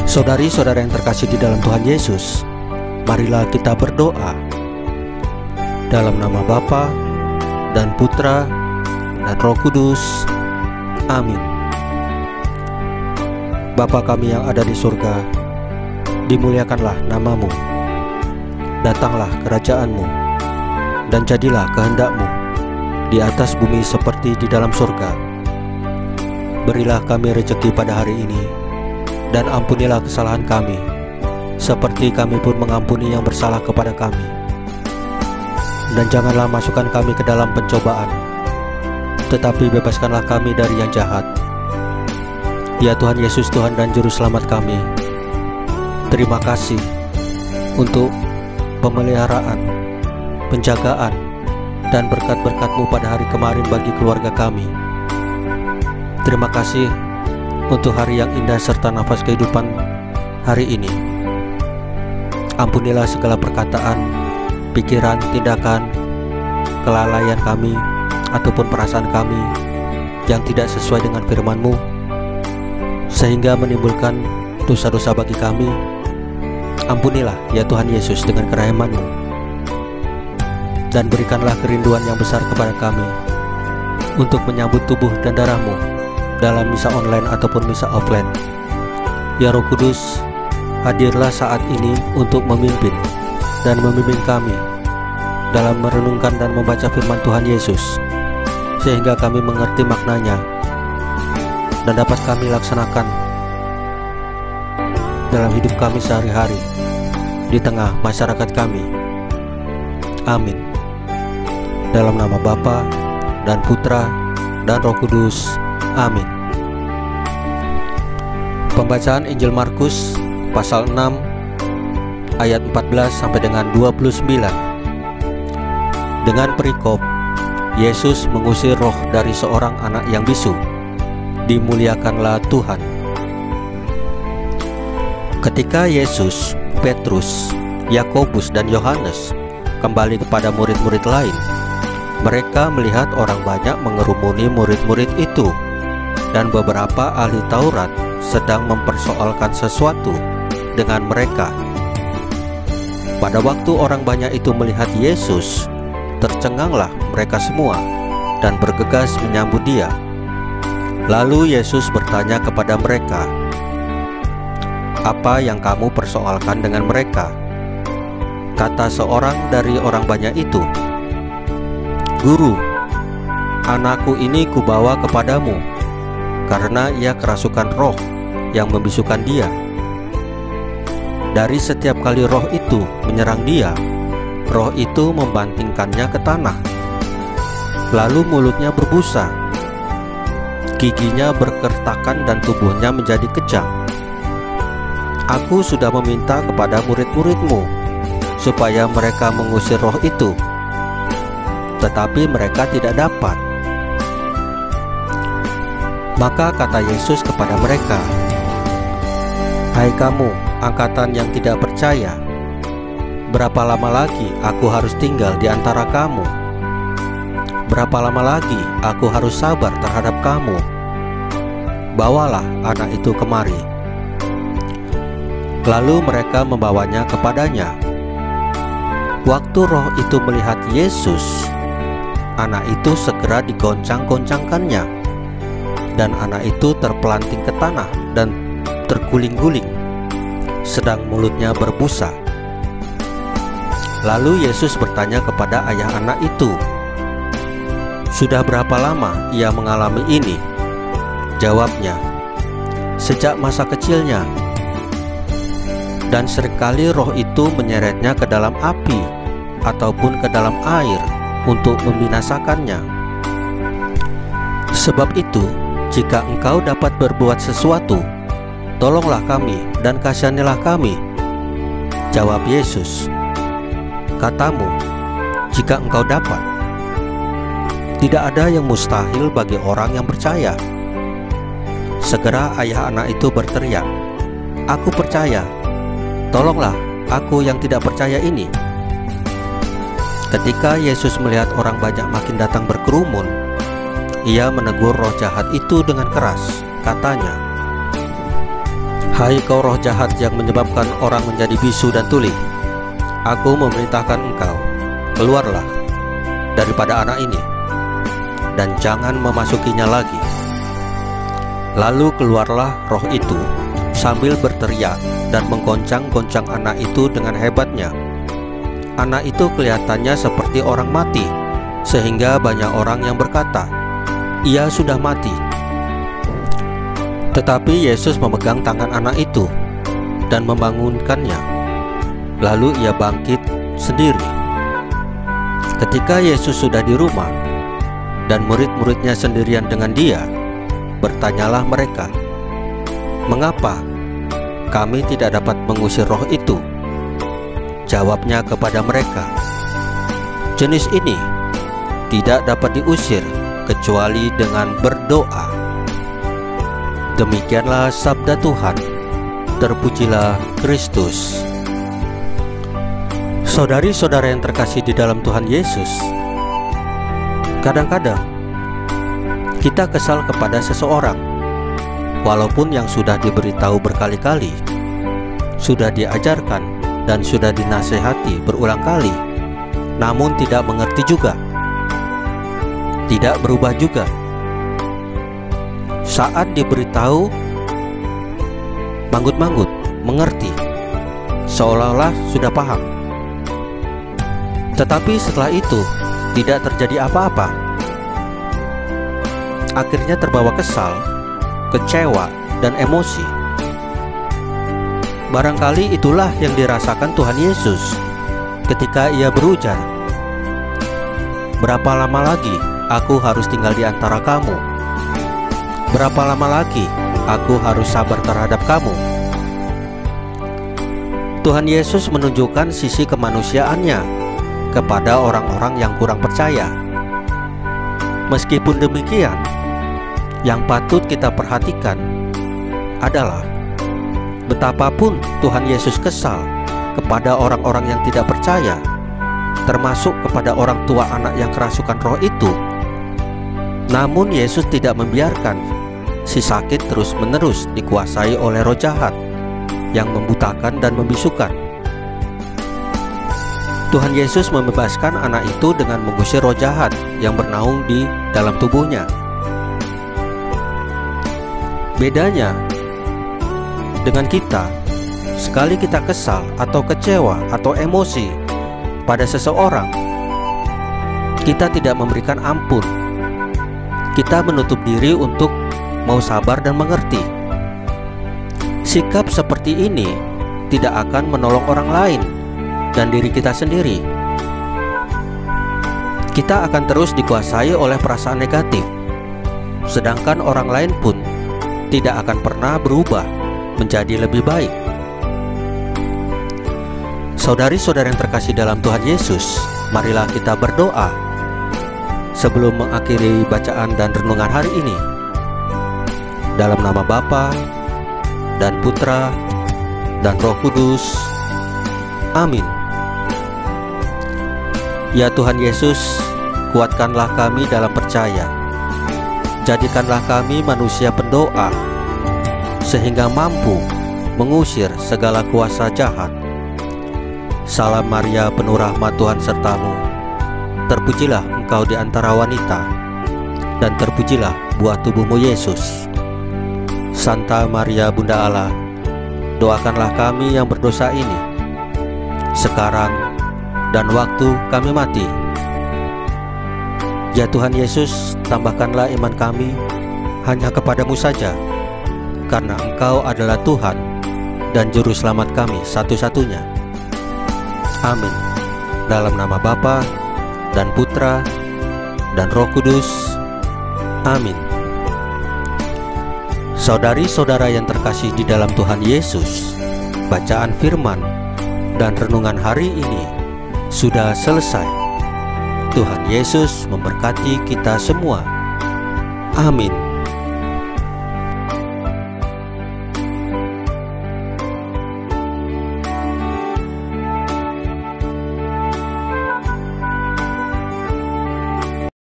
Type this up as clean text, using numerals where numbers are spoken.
Saudari-saudara yang terkasih di dalam Tuhan Yesus, marilah kita berdoa. Dalam nama Bapa dan Putra dan Roh Kudus. Amin. Bapa kami yang ada di surga, dimuliakanlah nama-Mu. Datanglah kerajaan-Mu, dan jadilah kehendak-Mu di atas bumi seperti di dalam surga. Berilah kami rezeki pada hari ini, dan ampunilah kesalahan kami, seperti kami pun mengampuni yang bersalah kepada kami. Dan janganlah masukkan kami ke dalam pencobaan, tetapi bebaskanlah kami dari yang jahat. Ya Tuhan Yesus, Tuhan dan Juru Selamat kami, terima kasih untuk pemeliharaan, penjagaan, dan berkat-berkat-Mu pada hari kemarin bagi keluarga kami. Terima kasih untuk hari yang indah serta nafas kehidupan hari ini. Ampunilah segala perkataan, pikiran, tindakan, kelalaian kami ataupun perasaan kami yang tidak sesuai dengan firman-Mu, sehingga menimbulkan dosa-dosa bagi kami. Ampunilah ya Tuhan Yesus dengan kerahiman-Mu, dan berikanlah kerinduan yang besar kepada kami untuk menyambut tubuh dan darah-Mu dalam misa online ataupun misa offline. Ya Roh Kudus, hadirlah saat ini untuk memimpin dan membimbing kami dalam merenungkan dan membaca firman Tuhan Yesus, sehingga kami mengerti maknanya dan dapat kami laksanakan dalam hidup kami sehari-hari di tengah masyarakat kami. Amin. Dalam nama Bapa dan Putra dan Roh Kudus. Amin. Pembacaan Injil Markus pasal 6 ayat 14 sampai dengan 29. Dengan perikop, Yesus mengusir roh dari seorang anak yang bisu. Dimuliakanlah Tuhan. Ketika Yesus, Petrus, Yakobus dan Yohanes kembali kepada murid-murid lain, mereka melihat orang banyak mengerumuni murid-murid itu, dan beberapa ahli Taurat sedang mempersoalkan sesuatu dengan mereka. Pada waktu orang banyak itu melihat Yesus, tercenganglah mereka semua dan bergegas menyambut Dia. Lalu Yesus bertanya kepada mereka, "Apa yang kamu persoalkan dengan mereka?" Kata seorang dari orang banyak itu, "Guru, anakku ini kubawa kepadamu, karena ia kerasukan roh yang membisukan dia. Dari setiap kali roh itu menyerang dia, roh itu membantingkannya ke tanah. Lalu mulutnya berbusa, giginya berkertakan dan tubuhnya menjadi kejang. Aku sudah meminta kepada murid-murid-Mu supaya mereka mengusir roh itu, tetapi mereka tidak dapat." Maka kata Yesus kepada mereka, "Hai kamu, angkatan yang tidak percaya, berapa lama lagi aku harus tinggal di antara kamu? Berapa lama lagi aku harus sabar terhadap kamu? Bawalah anak itu kemari." Lalu mereka membawanya kepadanya. Waktu roh itu melihat Yesus, anak itu segera digoncang-goncangkannya, dan anak itu terpelanting ke tanah dan terguling-guling, sedang mulutnya berbusa. Lalu Yesus bertanya kepada ayah anak itu, "Sudah berapa lama ia mengalami ini?" Jawabnya, "Sejak masa kecilnya. Dan seringkali roh itu menyeretnya ke dalam api ataupun ke dalam air untuk membinasakannya. Sebab itu, jika engkau dapat berbuat sesuatu, tolonglah kami dan kasihanilah kami." Jawab Yesus, "Katamu, jika engkau dapat. Tidak ada yang mustahil bagi orang yang percaya." Segera ayah anak itu berteriak, "Aku percaya, tolonglah aku yang tidak percaya ini." Ketika Yesus melihat orang banyak makin datang berkerumun, Ia menegur roh jahat itu dengan keras, katanya, Hai kau roh jahat yang menyebabkan orang menjadi bisu dan tuli, aku memerintahkan engkau, keluarlah daripada anak ini, dan jangan memasukinya lagi. Lalu keluarlah roh itu sambil berteriak dan menggoncang-goncang anak itu dengan hebatnya. Anak itu kelihatannya seperti orang mati, sehingga banyak orang yang berkata, "Ia sudah mati." Tetapi Yesus memegang tangan anak itu dan membangunkannya. Lalu ia bangkit sendiri. Ketika Yesus sudah di rumah dan murid-muridnya sendirian dengan dia, bertanyalah mereka, "Mengapa kami tidak dapat mengusir roh itu?" Jawabnya kepada mereka, "Jenis ini tidak dapat diusir kecuali dengan berdoa." Demikianlah sabda Tuhan. Terpujilah Kristus. Saudari-saudara yang terkasih di dalam Tuhan Yesus, kadang-kadang kita kesal kepada seseorang, walaupun yang sudah diberitahu berkali-kali, sudah diajarkan dan sudah dinasehati berulang kali, namun tidak mengerti juga, tidak berubah juga. Saat diberitahu, manggut-manggut, mengerti, seolah-olah sudah paham. Tetapi setelah itu tidak terjadi apa-apa. Akhirnya terbawa kesal, kecewa, dan emosi. Barangkali itulah yang dirasakan Tuhan Yesus ketika ia berujar, "Berapa lama lagi aku harus tinggal di antara kamu? Berapa lama lagi aku harus sabar terhadap kamu?" Tuhan Yesus menunjukkan sisi kemanusiaannya kepada orang-orang yang kurang percaya. Meskipun demikian, yang patut kita perhatikan adalah betapapun Tuhan Yesus kesal kepada orang-orang yang tidak percaya, termasuk kepada orang tua anak yang kerasukan roh itu, namun Yesus tidak membiarkan si sakit terus-menerus dikuasai oleh roh jahat yang membutakan dan membisukan. Tuhan Yesus membebaskan anak itu dengan mengusir roh jahat yang bernaung di dalam tubuhnya. Bedanya dengan kita, sekali kita kesal atau kecewa atau emosi pada seseorang, kita tidak memberikan ampun. Kita menutup diri untuk mau sabar dan mengerti. Sikap seperti ini tidak akan menolong orang lain dan diri kita sendiri. Kita akan terus dikuasai oleh perasaan negatif, sedangkan orang lain pun tidak akan pernah berubah menjadi lebih baik. Saudari-saudara yang terkasih dalam Tuhan Yesus, marilah kita berdoa sebelum mengakhiri bacaan dan renungan hari ini. Dalam nama Bapa dan Putra dan Roh Kudus. Amin. Ya Tuhan Yesus, kuatkanlah kami dalam percaya. Jadikanlah kami manusia pendoa, sehingga mampu mengusir segala kuasa jahat. Salam Maria, penuh rahmat, Tuhan sertamu. Terpujilah engkau di antara wanita, dan terpujilah buah tubuhmu Yesus. Santa Maria Bunda Allah, doakanlah kami yang berdosa ini, sekarang dan waktu kami mati. Ya Tuhan Yesus, tambahkanlah iman kami hanya kepadamu saja, karena Engkau adalah Tuhan dan Juru Selamat kami satu-satunya. Amin. Dalam nama Bapa dan Putra dan Roh Kudus. Amin. Saudari-saudara yang terkasih di dalam Tuhan Yesus, bacaan firman dan renungan hari ini sudah selesai. Tuhan Yesus memberkati kita semua. Amin.